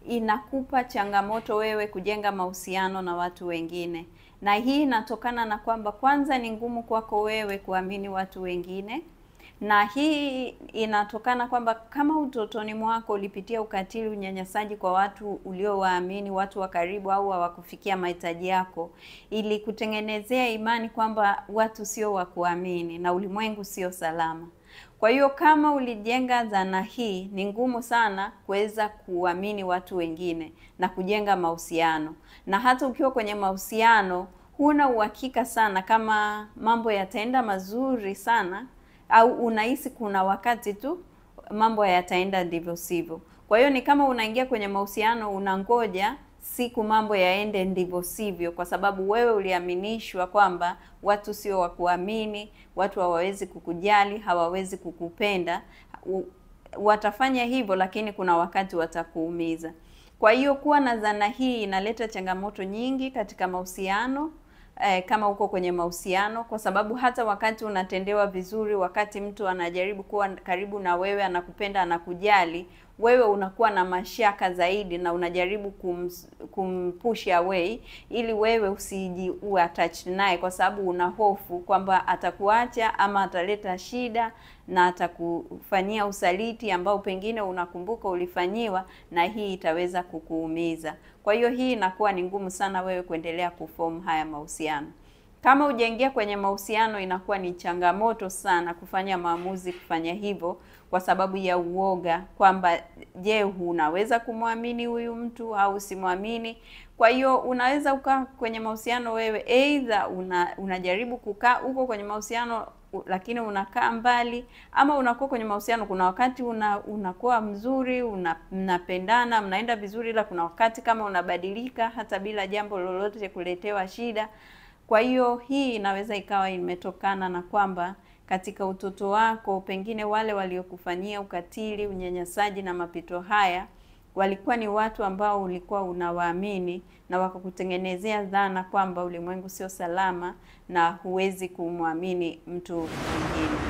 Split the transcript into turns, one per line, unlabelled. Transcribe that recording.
inakupa changamoto wewe kujenga mahusiano na watu wengine. Na hii inatokana na kwamba kwanza ni ngumu kwako wewe kuamini watu wengine. Na hii inatokana kwamba kama utotoni mwako ulipitia ukatili, unyanyasaji kwa watu uliowaamini, watu wa karibu au hawakufikia mahitaji yako, ili kutengenezea imani kwamba watu sio wa kuamini na ulimwengu sio salama. Kwa hiyo kama ulijenga dhana hii, ni ngumu sana kuweza kuamini watu wengine na kujenga mahusiano. Na hata ukiwa kwenye mahusiano, huna uhakika sana kama mambo yataenda mazuri sana, au unahisi kuna wakati tu mambo yataenda ndivyo sivyo. Kwa hiyo ni kama unaingia kwenye mahusiano unangoja siku mambo yaende ndivyo sivyo, kwa sababu wewe uliaminishwa kwamba watu sio wa kuamini, watu hawawezi kukujali, hawawezi kukupenda. Watafanya hivyo lakini kuna wakati watakuumiza. Kwa hiyo kuwa na dhana hii inaleta changamoto nyingi katika mahusiano. Kama uko kwenye mahusiano, kwa sababu hata wakati unatendewa vizuri, wakati mtu anajaribu kuwa karibu na wewe, anakupenda, anakujali, wewe unakuwa na mashaka zaidi na unajaribu kumpush away ili wewe usijiue attached naye, kwa sababu una hofu kwamba atakuacha ama ataleta shida na atakufanyia usaliti ambao pengine unakumbuka ulifanyiwa, na hii itaweza kukuumiza. Kwa hiyo hii inakuwa ni ngumu sana wewe kuendelea kuform haya mahusiano. Kama hujaingia kwenye mahusiano, inakuwa ni changamoto sana kufanya maamuzi kufanya hivyo, kwa sababu ya uoga kwamba je, unaweza kumwamini huyu mtu au simwamini. Kwa hiyo unaweza ukaa kwenye mahusiano wewe either unajaribu kukaa uko kwenye mahusiano lakini unakaa mbali, ama unakuwa kwenye mahusiano kuna wakati unakuwa mzuri, mnapendana, mnaenda vizuri, ila kuna wakati kama unabadilika hata bila jambo lolote kuletewa shida. Kwa hiyo hii inaweza ikawa imetokana na kwamba katika utoto wako pengine wale waliokufanyia ukatili, unyanyasaji na mapito haya walikuwa ni watu ambao ulikuwa unawaamini, na wakakutengenezea dhana kwamba ulimwengu sio salama na huwezi kumwamini mtu mwingine.